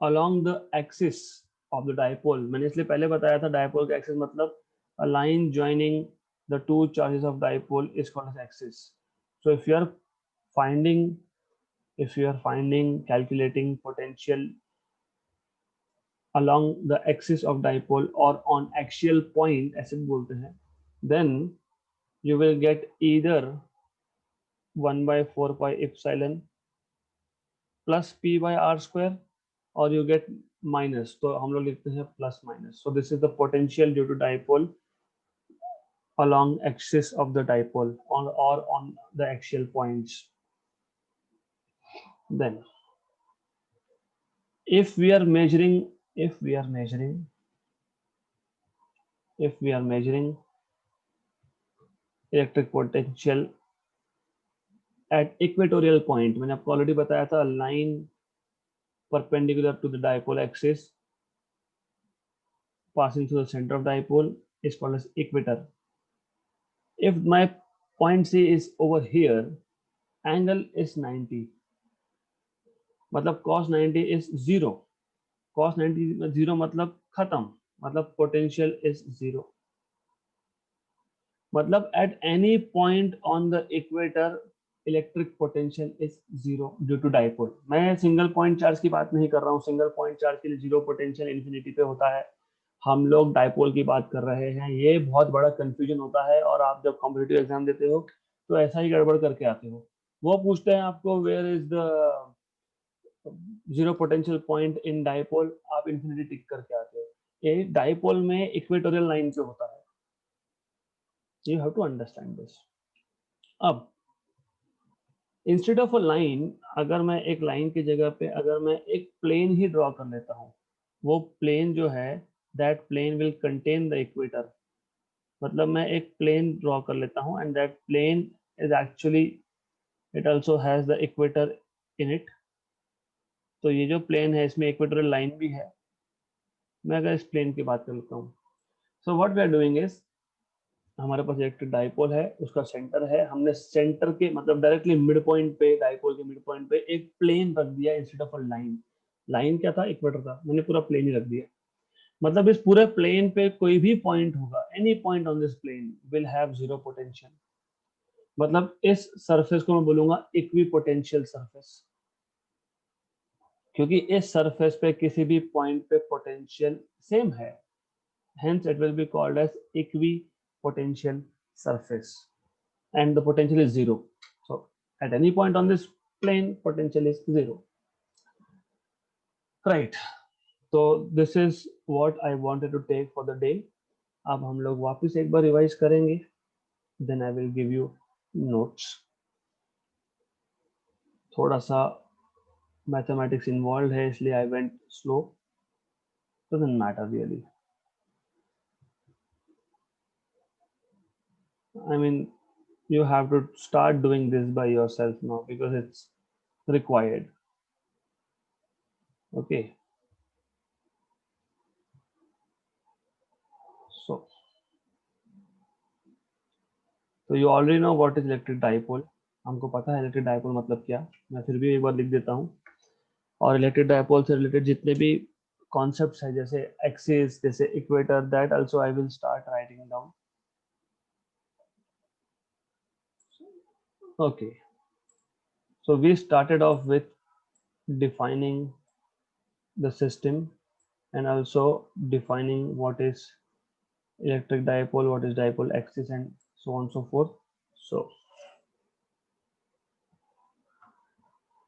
along the axis of the dipole, मैंने इसलिए पहले बताया था dipole का axis मतलब a line joining the two charges of dipole is called as axis. So if you are calculating potential along the axis of dipole or on axial point ऐसे बोलते हैं, then you will get either 1/4 pi epsilon plus P by R square, or you get minus, तो हम लोग लिखते हैं plus minus. So this is the potential due to dipole along axis of the dipole or on the axial points. Then if we are measuring electric potential at equatorial point, मैंने आपको ऑलरेडी बताया था, line perpendicular to the dipole axis passing through the center of dipole is called as equator. If my point C is over here, angle is 90, मतलब cos 90 is 0. cos 90 0 मतलब खत्म, मतलब potential is 0. मतलब at any point on the equator electric potential is 0 due to dipole. मैं सिंगल पॉइंट चार्ज की बात नहीं कर रहा हूँ, सिंगल पॉइंट चार्ज के लिए 0 पोटेंशियल इन्फिनिटी पे होता है, हम लोग डाइपोल की बात कर रहे हैं। ये बहुत बड़ा कंफ्यूजन होता है, और आप जब कॉम्पिटिटिव एग्जाम देते हो तो ऐसा ही गड़बड़ करके आते हो। वो पूछते हैं आपको where is the zero potential point in dipole, आप इन्फिनिटी टिक करके आते हो। ये डाइपोल में इक्वेटोरियल लाइन पे होता है, you have to understand this. अब इंस्टेड ऑफ अ लाइन, अगर मैं एक लाइन की जगह पे अगर मैं एक प्लेन ही ड्रॉ कर लेता हूँ, वो प्लेन जो है that plane will contain the equator. मतलब मैं एक प्लेन ड्रॉ कर लेता हूँ and that plane is actually, it also has the equator in it. तो ये जो प्लेन है इसमें इक्वेटोरियल लाइन भी है। मैं अगर इस प्लेन की बात कर लेता हूँ, so what we are doing is, हमारे पास एक डाइपोल है, उसका सेंटर है, हमने सेंटर के मतलब डायरेक्टली मिड पॉइंट पे, डाइपोल के मिड पॉइंट पे एक प्लेन रख दिया instead of a line. Line क्या था, इक्वेटर था, मैंने पूरा प्लेन ही रख दिया। मतलब इस पूरे प्लेन पे कोई भी पॉइंट होगा, any point on this plane will have zero potential. मतलब इस सरफेस को मैं बोलूंगा इक्वी पोटेंशियल सरफेस, क्योंकि इस सरफेस पे किसी भी पॉइंट पे पोटेंशियल सेम है, hence it will be called as equipotential surface, and the potential is zero. So at any point on this plane potential is zero, right? So this is what I wanted to take for the day. अब हम लोग वापस एक बार रिवाइज करेंगे, then I will give you notes. थोड़ा सा मैथमेटिक्स इन्वॉल्व है इसलिए I went slow, doesn't matter really. I mean, you have to start doing this by yourself now because it's required. Okay, so you already know what is electric dipole. हमको पता है इलेक्ट्रिक डाइपोल मतलब क्या, मैं फिर भी एक बार लिख देता हूँ। और इलेक्ट्रिक डाइपोल से रिलेटेड जितने भी कॉन्सेप्ट्स हैं, जैसे एक्सिस, जैसे equator, that also I will start writing down. Okay, so we started off with defining the system and also defining what is electric dipole, what is dipole axis, and so on and so forth. So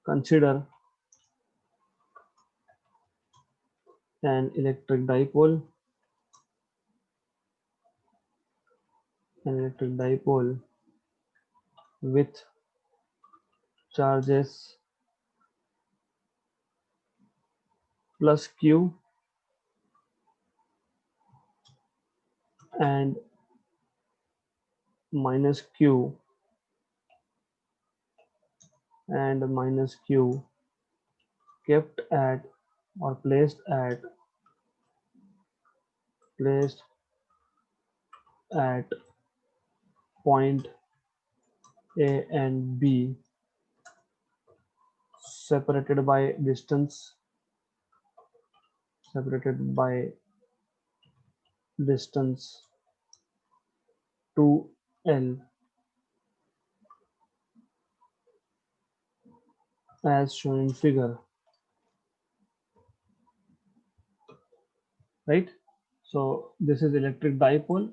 consider an electric dipole, with charges plus q and minus q kept at or placed at point A and B, separated by distance 2L, as shown in figure, right? So this is electric dipole.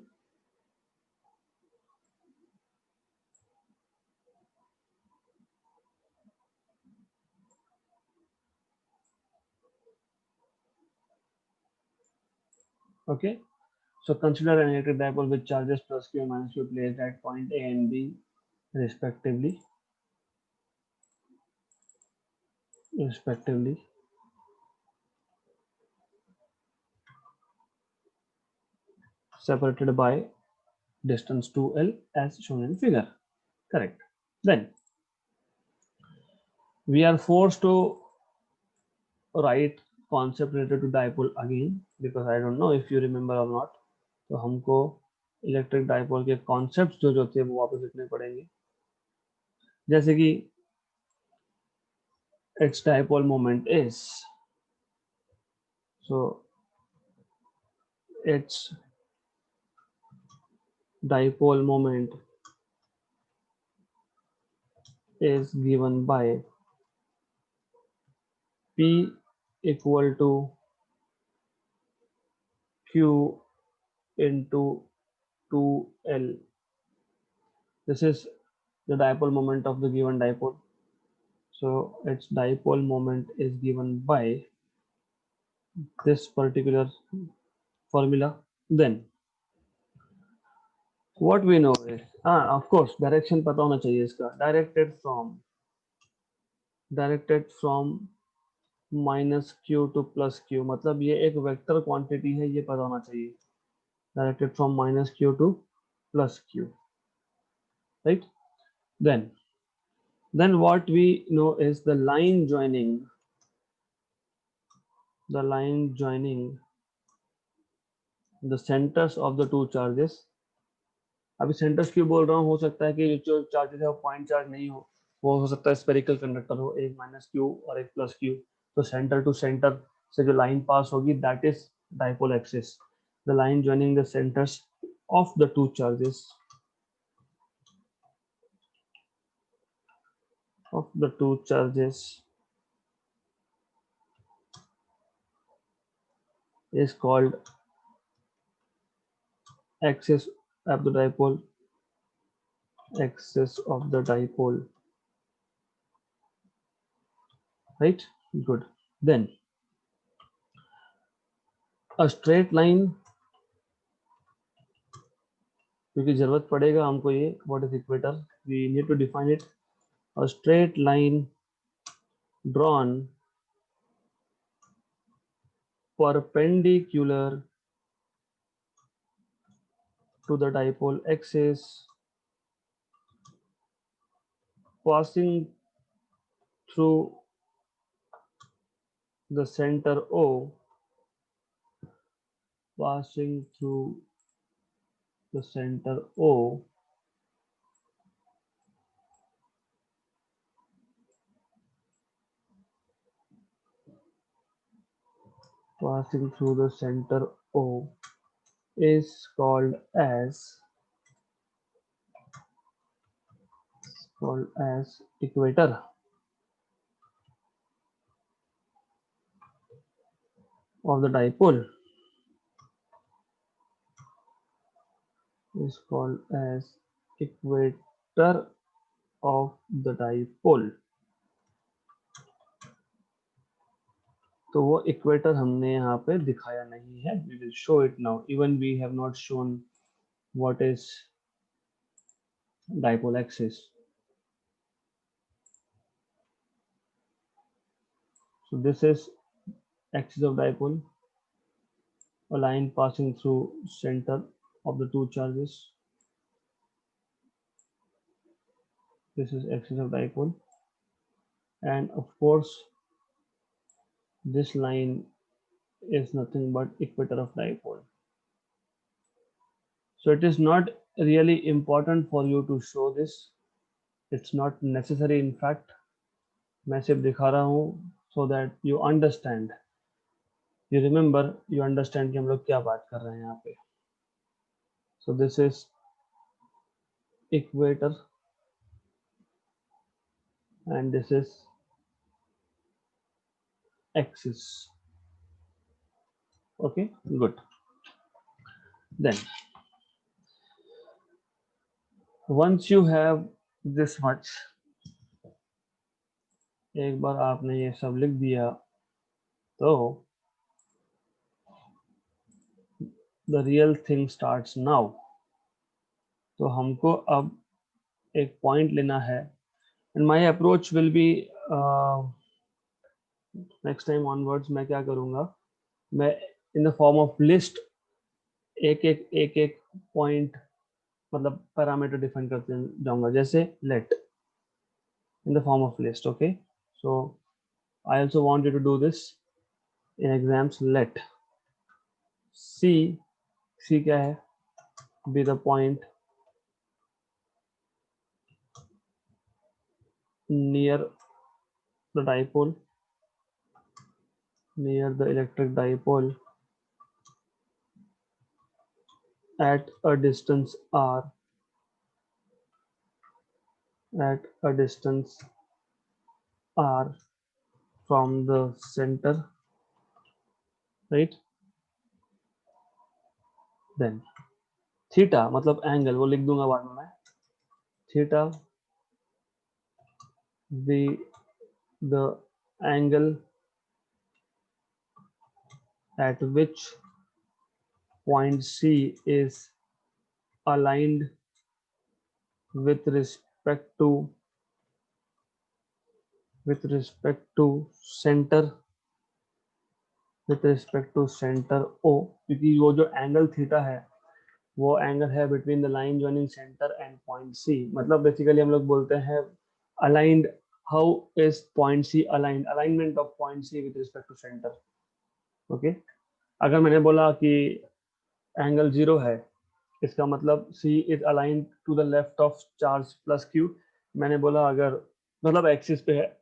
Okay, so consider an electric dipole with charges plus q and minus q placed at point A and B respectively, separated by distance 2L as shown in figure. Correct. Then we are forced to write concept related to dipole again, because I don't know if you remember or not. तो हमको इलेक्ट्रिक डाइपोल के कॉन्सेप्ट्स जो थे वो वापस लिखने पड़ेंगे, जैसे कि its dipole moment is, so its dipole moment is given by P equal to Q into 2L. This is the dipole moment of the given dipole. So its dipole moment is given by this particular formula. Then what we know is, of course, direction पता होना चाहिए इसका. Directed from minus Q two plus Q, मतलब ये एक वेक्टर क्वांटिटी है, ये पता होना चाहिए. Directed from minus Q two plus Q, right. then what we know is the line joining the centers of the two charges. अभी सेंटर्स क्यों बोल रहा हूँ, हो सकता है कि जो चार्जेस है वो पॉइंट चार्ज नहीं हो, वो हो सकता है स्पेरिकल कंडक्टर हो, एक माइनस क्यू और एक प्लस क्यू. तो सेंटर टू सेंटर से जो लाइन पास होगी that is dipole axis. The line joining the centres of the two charges is called axis of the dipole. Right, good. Then a straight line, क्योंकि जरूरत पड़ेगा हमको ये, what is equator, we need to define it. A straight line drawn perpendicular to the dipole axis passing through the center O, passing through the center O passing through the center O is called as equator of the dipole. Is called as equator of the dipole. तो वो इक्वेटर हमने यहाँ पे दिखाया नहीं है. We will show it now. Even we have not shown what is dipole axis. So this is axis of dipole, a line passing through center of the two charges. This is axis of dipole, and of course this line is nothing but equator of dipole. So it is not really important for you to show this. It's not necessary, in fact. मैं सिर्फ दिखा रहा हूँ so that you understand, you remember, you understand कि हम लोग क्या बात कर रहे हैं यहाँ पे. So this is equator and this is axis. Okay, good. Then once you have this much, एक बार आपने ये सब लिख दिया तो the real thing starts now. तो हमको अब एक पॉइंट लेना है, and my approach will be next time onwards मैं क्या करूँगा, मैं in the form of list एक एक पॉइंट मतलब पैरामीटर डिफाइन करते जाऊंगा, जैसे let in the form of list. Okay, so I also want you to do this in exams. Let C क्या है, be the point near the dipole, near the electric dipole at a distance r, from the center, right? Then theta मतलब एंगल, वो लिख दूंगा बाद में मैं, theta be the angle at which point C is aligned with respect to center O, क्योंकि वो जो एंगल थीटा है वो एंगल है between the line joining centre and point C. मतलब बेसिकली हम लोग बोलते हैं aligned, how is point C aligned, alignment of point C with respect to centre. Okay, अगर मैंने बोला कि एंगल 0 है, इसका मतलब C is align to the left of charge plus Q। मैंने बोला अगर मतलब एक्सिस पे है,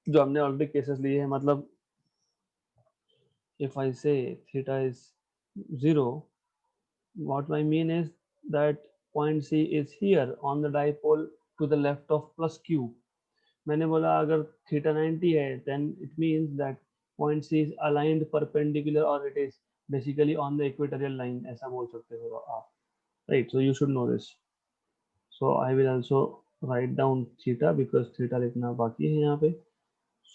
जो हमने ऑलरेडी केसेस लिए हैं, मतलब if I say theta is 0, what I mean is that point C is here on the dipole to the left of plus Q। मैंने बोला अगर theta 90 है, then it means that point C is aligned perpendicular or it is basically on the equatorial line, ऐसा बोल सकते हो आप, right? So you should know this. So I will also write down theta because theta लिखना बाकी है यहाँ पे।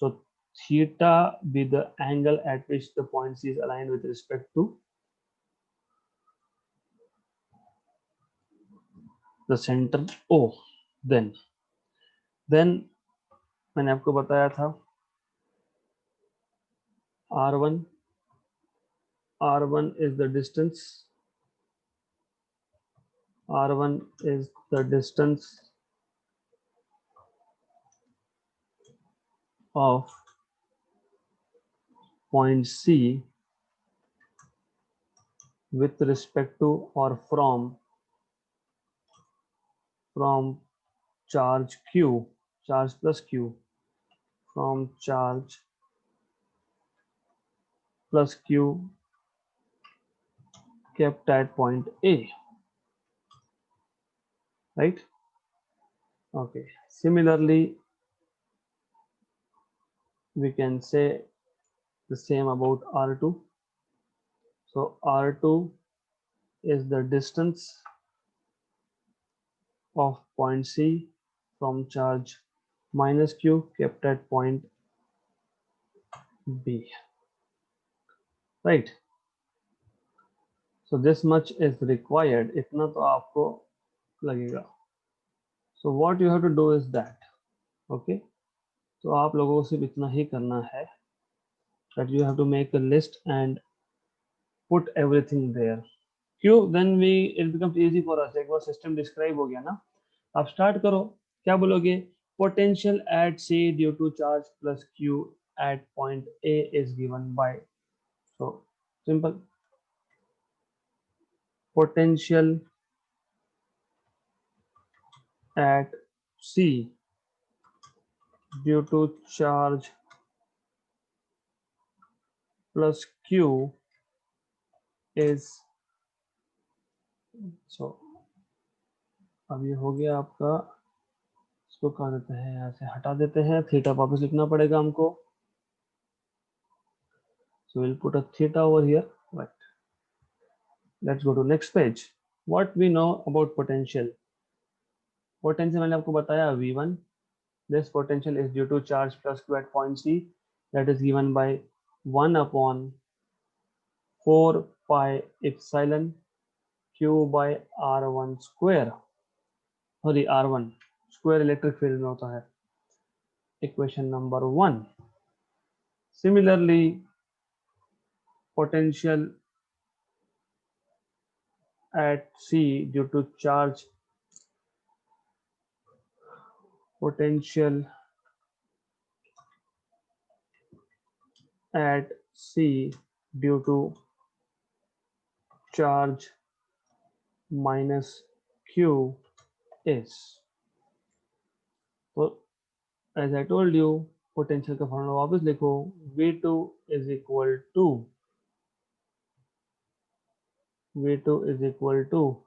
So theta be the angle at which the point C is aligned with respect to the center O। then मैंने आपको बताया था R1 is the distance, R1 is the distance of point C with respect to or from charge Q, charge plus Q, from charge plus Q kept at point A, right? Okay, similarly we can say the same about R2. So R2 is the distance of point C from charge minus Q kept at point B, right? So this much is required, इतना तो आपको लगेगा। So what you have to do is that, okay, तो आप लोगों को सिर्फ इतना ही करना है, that you have to make a list and put everything there। क्यों? then we it becomes easy for us। एक बार सिस्टम डिस्क्राइब हो गया ना, आप स्टार्ट करो। क्या बोलोगे? Potential at C due to charge plus Q at point A is given by, so simple, potential at C due to charge plus Q is, so अब ये हो गया आपका, इसको कर देते हैं, यहाँ से हटा देते हैं, थीटा वापस लिखना पड़ेगा हमको। So we'll put a theta over here, right? Let's go to next page. What we know about potential? Potential मैंने आपको बताया V1। This potential is due to charge plus Q at point C, that is given by 1 upon 4 pi epsilon Q by R1 square, sorry R1 square electric field में होता है, equation number 1। Similarly, potential at C due to charge, potential at C due to charge minus Q is, so as I told you, potential का फॉर्मूला वापस लिखो, V2 is equal to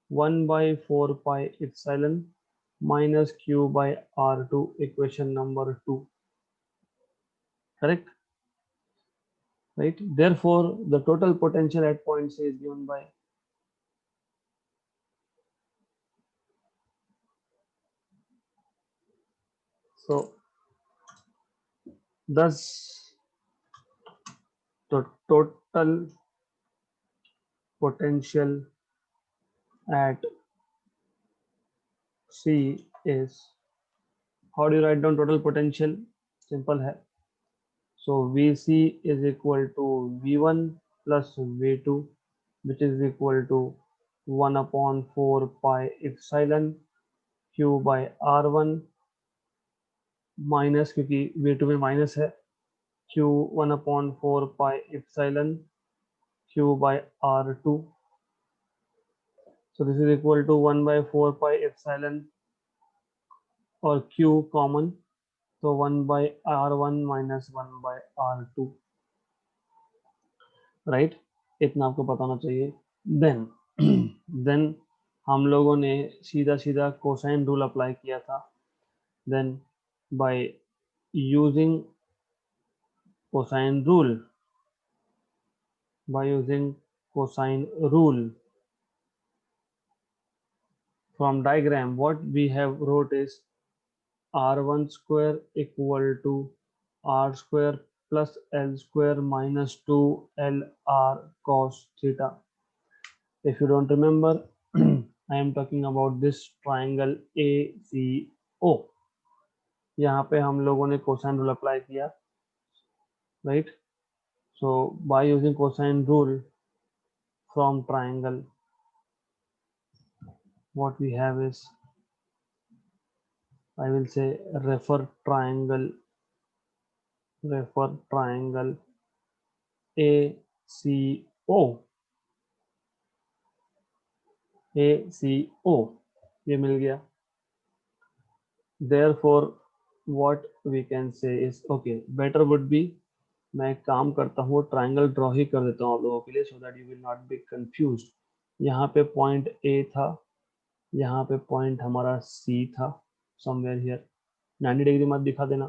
1 by 4 pi epsilon minus Q by R2, equation number 2, correct? Right? Therefore, the total potential at point C is given by So thus the total potential at C is, how do you write down total potential? Simple है. So VC is equal to V1 plus V2, which is equal to 1 upon 4 pi epsilon Q by R1 minus, क्योंकि V2 में माइनस है, Q 1 upon 4 pi epsilon Q by R2. So this is equal to 1 by 4 pi epsilon और Q कॉमन, तो 1 by R1 minus 1 by R2, right. इतना आपको पता होना चाहिए. देन देन हम लोगों ने सीधा सीधा कोसाइन रूल अप्लाई किया था. Then by using cosine rule, from diagram what we have wrote is R1 square equal to R square plus L square minus 2 LR cos theta. If you don't remember, I am talking about this triangle ACO. यहाँ पे हम लोगों ने कोसाइन रूल अप्लाई किया, right. So bye using cosine rule from triangle, what we have is, I will say, refer triangle ACO. ये मिल गया. Therefore what we can say is, okay, better would be, मैं एक काम करता हूँ, ट्राइंगल ड्रॉ ही कर देता हूँ आप लोगों के लिए, so that you will not be confused. यहाँ पे पॉइंट ए था, यहाँ पे पॉइंट हमारा सी था, समवेयर हियर. 90 डिग्री मत दिखा देना.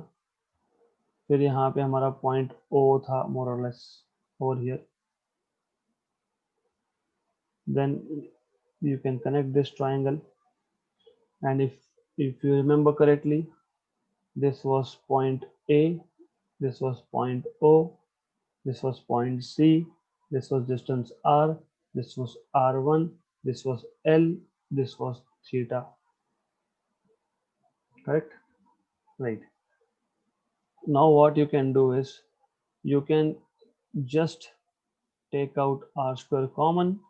फिर यहाँ पे हमारा पॉइंट ओ था, more or less over here. Then you can connect this triangle, and if you remember correctly, this was point A, this was point O, this was point C, this was distance R, this was R1, this was L, this was theta, correct? Right. Now what you can do is, you can just take out R square common,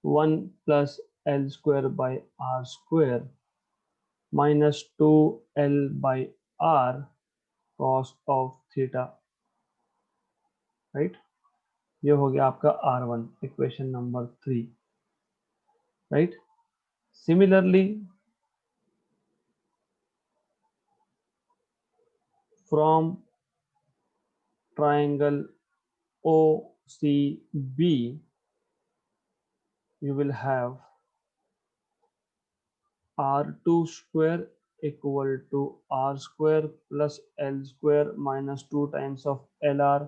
1 plus L square by R square minus 2L by R cos of theta, right? ये हो गया आपका R1, equation number 3, right? Similarly, from triangle OCB, you will have R2 square equal to R square plus L square minus 2 times of LR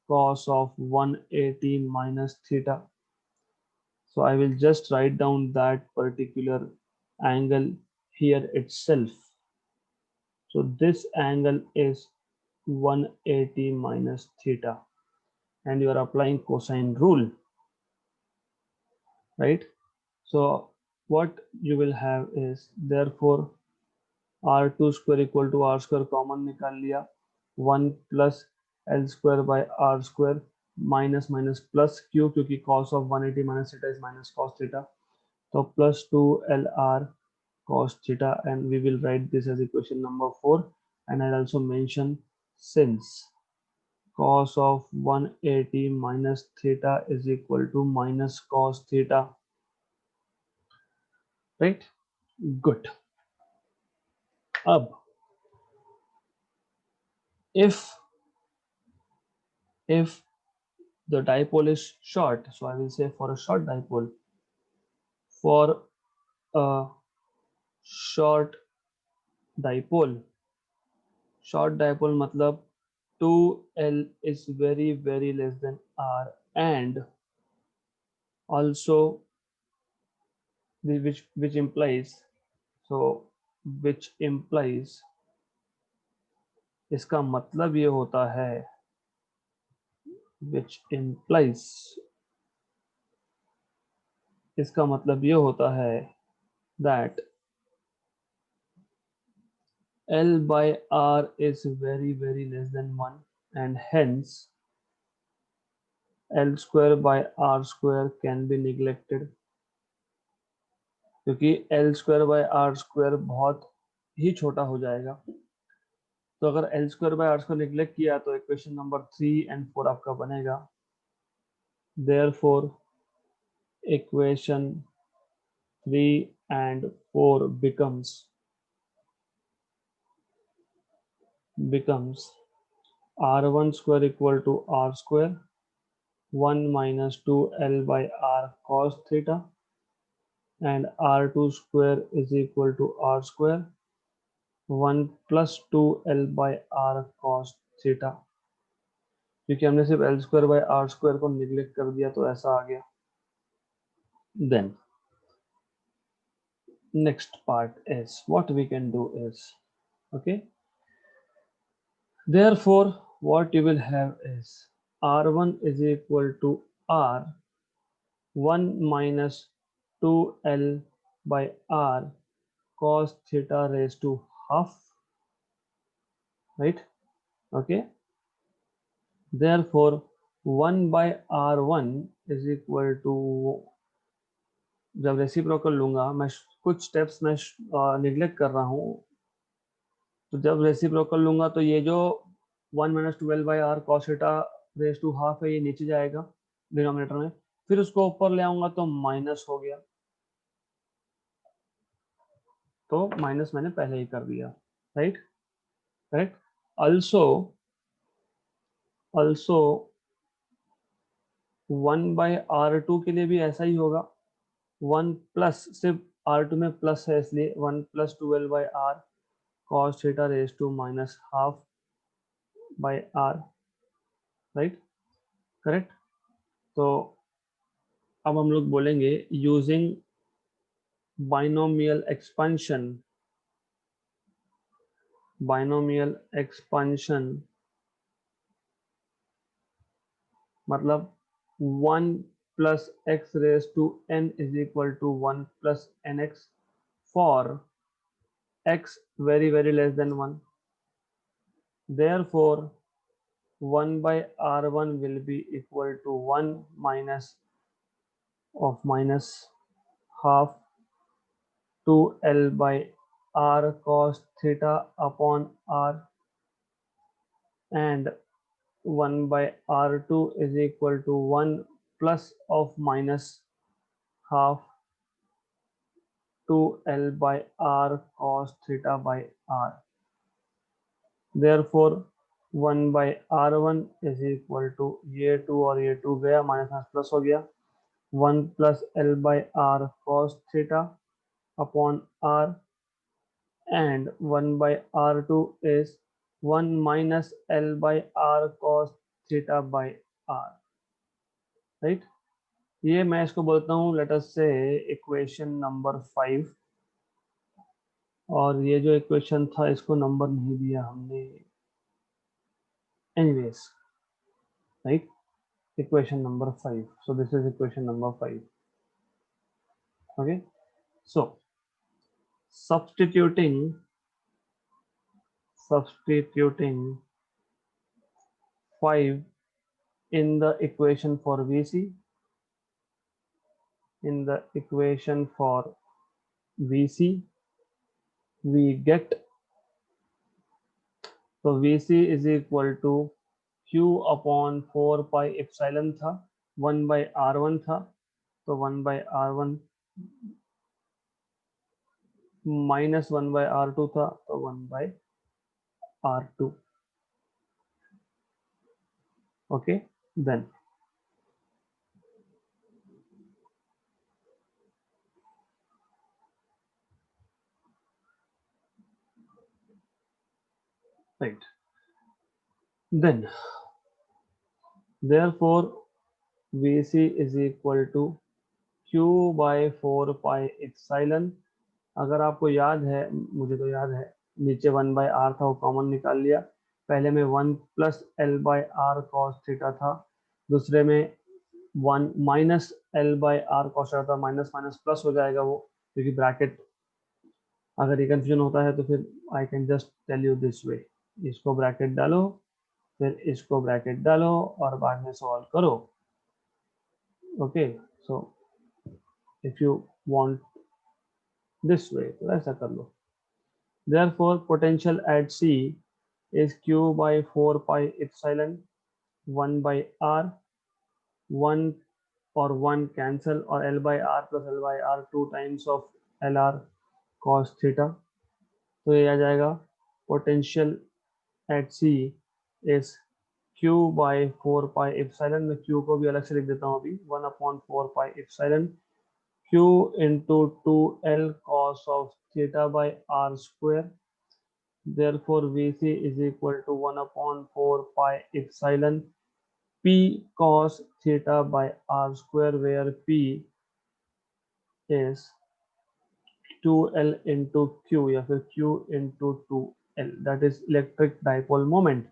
cos of 180 minus theta. So I will just write down that particular angle here itself. So this angle is 180 minus theta, and you are applying cosine rule, right? So what you will have is, therefore R2 square equal to R square common निकाल लिया, 1 plus L square by R square minus minus plus Q, क्योंकि cos of 180 minus theta is minus cos theta, so plus 2 LR cos theta, and we will write this as equation number 4. And I'll also mention, since cos of 180 minus theta is equal to minus cos theta, right? Good. Ab, if the dipole is short, so I will say, for a short dipole, for a short dipole मतलब 2L is very less than R, and also which implies, so which implies इसका मतलब ये होता है which implies, इसका मतलब ये होता है that L by R is very very less than 1 and hence L square by R square can be neglected, क्योंकि L square by R square बहुत ही छोटा हो जाएगा। तो अगर L square by R square neglect किया तो इक्वेशन नंबर 3 and 4 आपका बनेगा। Therefore equation 3 and 4 becomes R1 square equal to R square 1 minus 2L by R cos theta and R2 square is equal to R square 1 plus 2L by R cos theta। क्योंकि हमने सिर्फ L square by R square को निग्लेक्ट कर दिया तो ऐसा आ गया। Then next part is what we can do is, okay, therefore what you will have is R1 is equal to R 1 minus 2L by R cos theta raised to half, right? Okay, therefore 1 by R1 is equal to, जब रेसिप्रोकल लूंगा मैं कुछ स्टेप्स में निग्लेक्ट कर रहा हूँ, तो जब रेसिप्रोकल लूंगा तो ये जो 1 minus 12 by are cos theta raise to half है ये नीचे जाएगा डिनोमिनेटर में, फिर उसको ऊपर ले आऊंगा तो माइनस हो गया, तो माइनस मैंने पहले ही कर दिया, right, correct. also 1 by R2 के लिए भी ऐसा ही होगा, 1 प्लस, सिर्फ R2 में प्लस है इसलिए 1 plus 12 by are cos theta raise to minus half by r, right, correct. तो अब हम लोग बोलेंगे यूजिंग बाइनोमियल एक्सपेंशन, मतलब 1 plus x raise to n is equal to 1 plus N x for x very very less than 1, therefore 1 by r1 will be equal to 1 minus of minus half 2l by r cos theta upon r, and 1 by r2 is equal to 1 plus of minus half 2l by r cos theta by r, therefore 1 by r1 is equal to, ये 2 और ये 2 गया, माइनस माइनस प्लस हो गया, 1 plus l by r cos theta upon r, and 1 by r2 is 1 minus l by r cos theta by r, right। ये मैं इसको बोलता हूँ लेट अस से इक्वेशन नंबर 5, और ये जो इक्वेशन था इसको नंबर नहीं दिया हमने, anyways, right, equation number 5, so this is equation number 5, okay। So substituting 5 in the equation for VC, in the equation for VC we get, so VC is equal to Q upon 4 pi epsilon था, 1 by R1 था, तो 1 by R1 minus 1 by R2 था, तो 1 by R2, okay। Then right, then therefore VC is equal to Q by 4 pi epsilon, अगर आपको याद है, मुझे तो याद है, नीचे 1 by R था वो कॉमन निकाल लिया, पहले में 1 plus L by r cos theta था, दूसरे में 1 minus L by r cos theta था, माइनस माइनस प्लस हो जाएगा वो, क्योंकि ब्रैकेट अगर ये कंफ्यूजन होता है तो फिर I can just tell you this way, इसको ब्रैकेट डालो फिर इसको ब्रैकेट डालो और बाद में सॉल्व करो। Okay, so if you want this way तो ऐसा कर लो। Therefore potential at C is Q by 4 pi epsilon 1 by R, 1 और 1 cancel और L by R plus L by R 2 times of LR cos theta। तो ये आ जाएगा potential at C is Q by 4 pi epsilon, मैं Q को भी अलग से लिख देता हूँ अभी, 1 upon 4 pi epsilon Q into 2L cos of theta by R square। Therefore VC is equal to 1 upon 4 pi epsilon P cos theta by R square, where P is 2L into Q या फिर Q into 2L, that is electric dipole moment.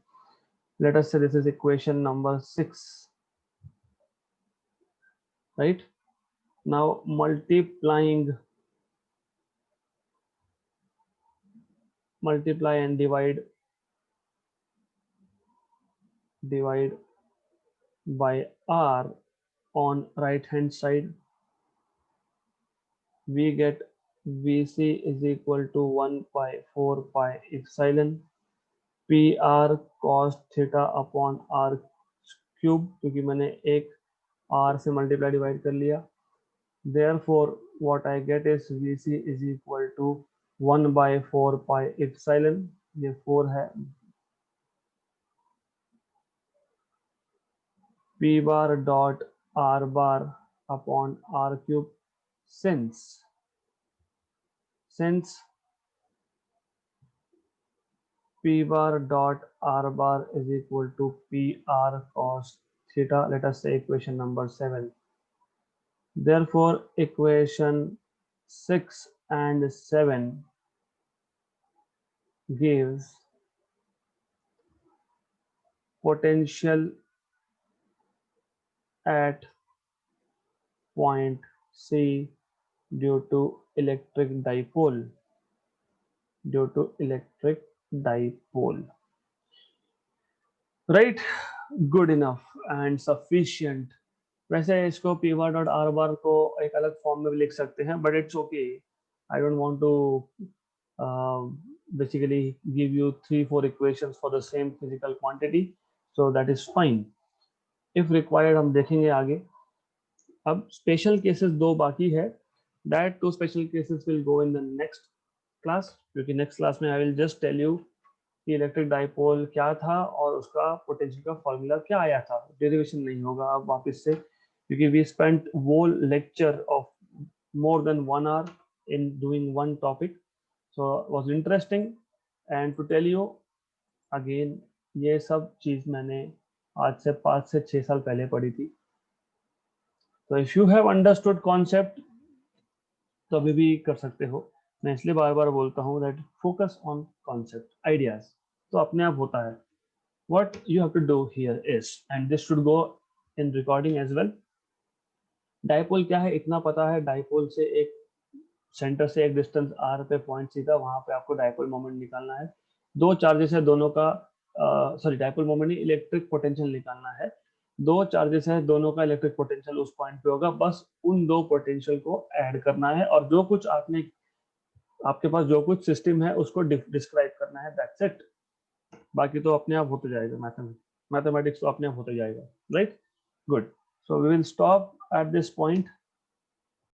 Let us say this is equation number 6, right? Now multiply and divide by R on right hand side, we get VC is equal to 1 by 4 pi epsilon PR cos theta upon R cube, क्योंकि मैंने एक R से मल्टीप्लाई डिवाइड कर लिया। Therefore what I get is VC is equal to 1 by 4 pi epsilon, ये 4 है, P bar dot R bar upon R cube, since P bar dot R bar is equal to PR cos theta, let us say equation number 7. Therefore equation 6 and 7 gives potential at point C due to electric dipole, right? Good enough and sufficient. वैसे इसको P bar dot R bar को एक अलग फॉर्म में भी लिख सकते हैं, but it's okay. I don't want to basically give you 3-4 equations for the same physical quantity, so that is fine. If required हम देखेंगे आगे। अब स्पेशल केसेस दो बाकी है, that two special cases will go in the next class, क्योंकि next class में I will just tell you कि इलेक्ट्रिक डाइपोल क्या था और उसका पोटेंशियल का फॉर्मूला क्या आया था। डेरिवेशन नहीं होगा अब वापस से, क्योंकि we spent whole lecture of more than 1 hour in doing one topic, so it was interesting. And to tell you again, ये सब चीज मैंने आज से 5 से 6 साल पहले पढ़ी थी। तो if you have understood concept तो अभी भी कर सकते हो। मैं इसलिए बार बार बोलता हूँ that focus on concept, ideas, तो अपने आप होता है। What you have to do here is, and this should go in recording as well, dipole क्या है इतना पता है, डाइपोल से एक सेंटर से एक डिस्टेंस r पे पॉइंट सी था, वहां पे आपको डाइपोल मोमेंट निकालना है। दो चार्जेस है दोनों का, सॉरी डाइपोल मोमेंट नहीं, इलेक्ट्रिक पोटेंशियल निकालना है। दो चार्जेस है दोनों का इलेक्ट्रिक पोटेंशियल उस पॉइंट पे होगा, बस उन दो पोटेंशियल को ऐड करना है और जो कुछ आपके पास जो कुछ सिस्टम है उसको डिस्क्राइब करना है, दैट्स इट। बाकी तो अपने आप होते जाएगा, मैथमेटिक्स तो अपने आप होते जाएगा, right? Good, so we will stop at this point.